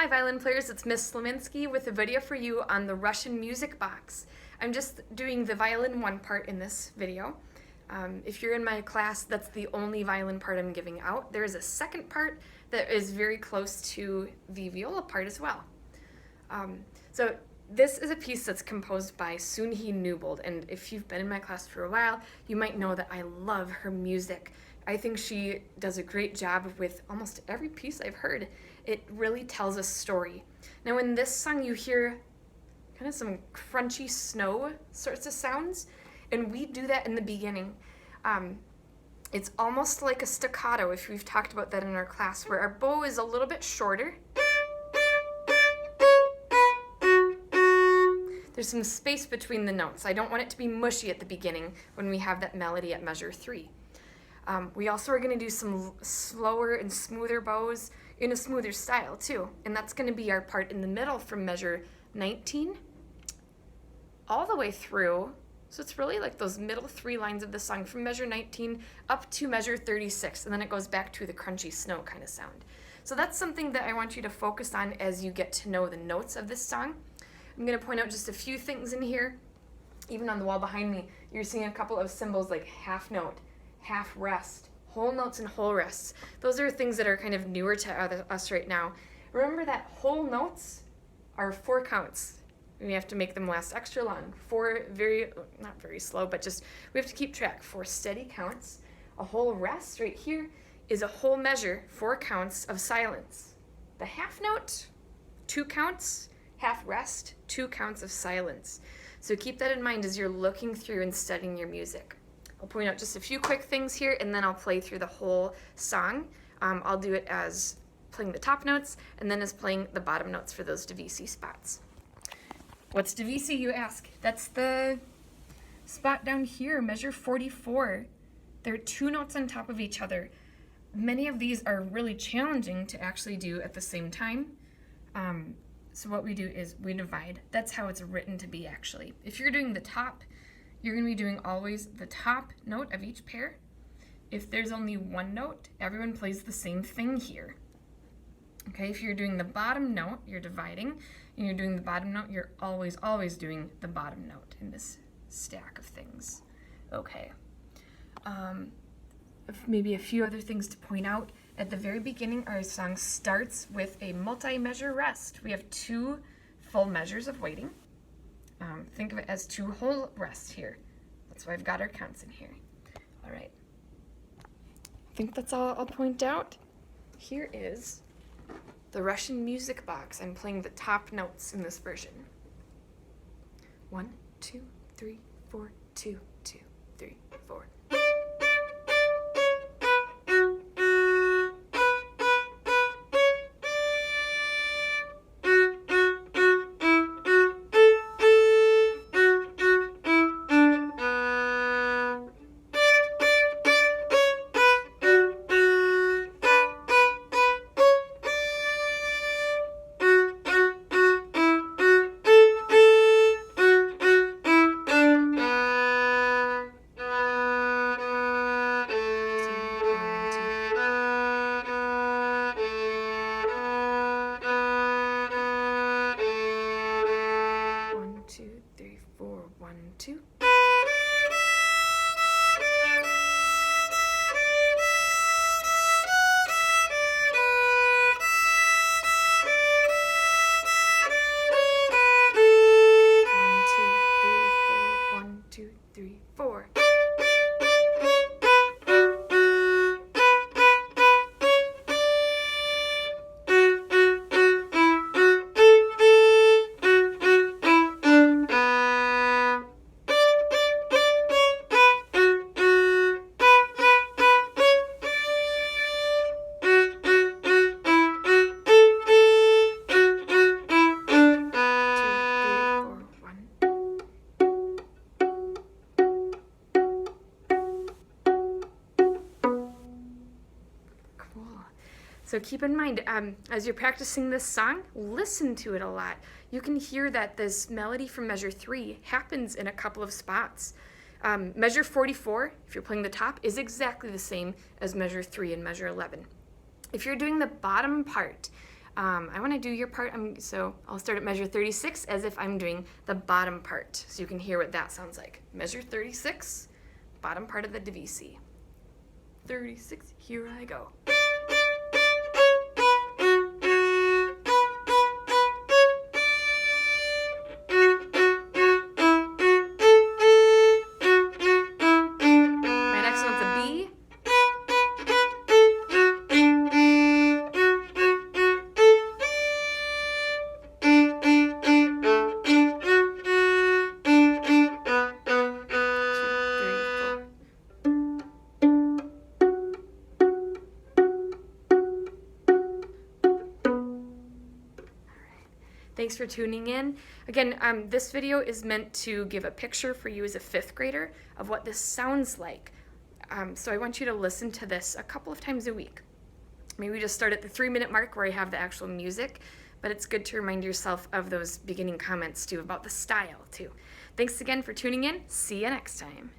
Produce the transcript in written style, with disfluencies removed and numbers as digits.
Hi violin players, it's Miss Slominski with a video for you on the Russian Music Box. I'm just doing the violin one part in this video. If you're in my class, that's the only violin part I'm giving out. There is a second part that is very close to the viola part as well. So this is a piece that's composed by Sunhee Newbold, and if you've been in my class for a while, you might know that I love her music. I think she does a great job with almost every piece I've heard. It really tells a story. Now in this song you hear kind of some crunchy snow sorts of sounds, and we do that in the beginning. It's almost like a staccato, if we've talked about that in our class, where our bow is a little bit shorter. There's some space between the notes. I don't want it to be mushy at the beginning when we have that melody at measure 3. We also are going to do some slower and smoother bows in a smoother style too, and that's going to be our part in the middle from measure 19 all the way through. So it's really like those middle 3 lines of the song from measure 19 up to measure 36, and then it goes back to the crunchy snow kind of sound. So that's something that I want you to focus on as you get to know the notes of this song. I'm going to point out just a few things in here. Even on the wall behind me, you're seeing a couple of symbols like half note, half rest, whole notes and whole rests. Those are things that are kind of newer to us right now. Remember that whole notes are 4 counts. We have to make them last extra long. 4 not very slow, but just we have to keep track. 4 steady counts. A whole rest right here is a whole measure, 4 counts of silence. The half note, 2 counts. Half rest, 2 counts of silence. So keep that in mind as you're looking through and studying your music. I'll point out just a few quick things here, and then I'll play through the whole song. I'll do it as playing the top notes, and then as playing the bottom notes for those divisi spots. What's divisi, you ask? That's the spot down here, measure 44. There are 2 notes on top of each other. Many of these are really challenging to actually do at the same time. So what we do is we divide. That's how it's written to be actually. If you're doing the top, you're going to be doing always the top note of each pair. If there's only 1 note, everyone plays the same thing here. Okay, if you're doing the bottom note, you're dividing, and you're doing the bottom note, you're always doing the bottom note in this stack of things. Okay. Maybe a few other things to point out. At the very beginning, our song starts with a multi-measure rest. We have 2 full measures of waiting. Think of it as 2 whole rests here. That's why I've got our counts in here. All right. I think that's all I'll point out. Here is the Russian Music Box. I'm playing the top notes in this version. 1, 2, 3, 4, 2, 2, 3, 4. So keep in mind, as you're practicing this song, listen to it a lot. You can hear that this melody from measure 3 happens in a couple of spots. Measure 44, if you're playing the top, is exactly the same as measure 3 and measure 11. If you're doing the bottom part, I want to do your part, so I'll start at measure 36 as if I'm doing the bottom part, so you can hear what that sounds like. Measure 36, bottom part of the divisi. 36, here I go. My next one's a B. Thanks for tuning in. Again, this video is meant to give a picture for you as a 5th grader of what this sounds like. So I want you to listen to this a couple of times a week. Maybe just start at the 3-minute mark where I have the actual music, but it's good to remind yourself of those beginning comments too about the style too. Thanks again for tuning in. See you next time.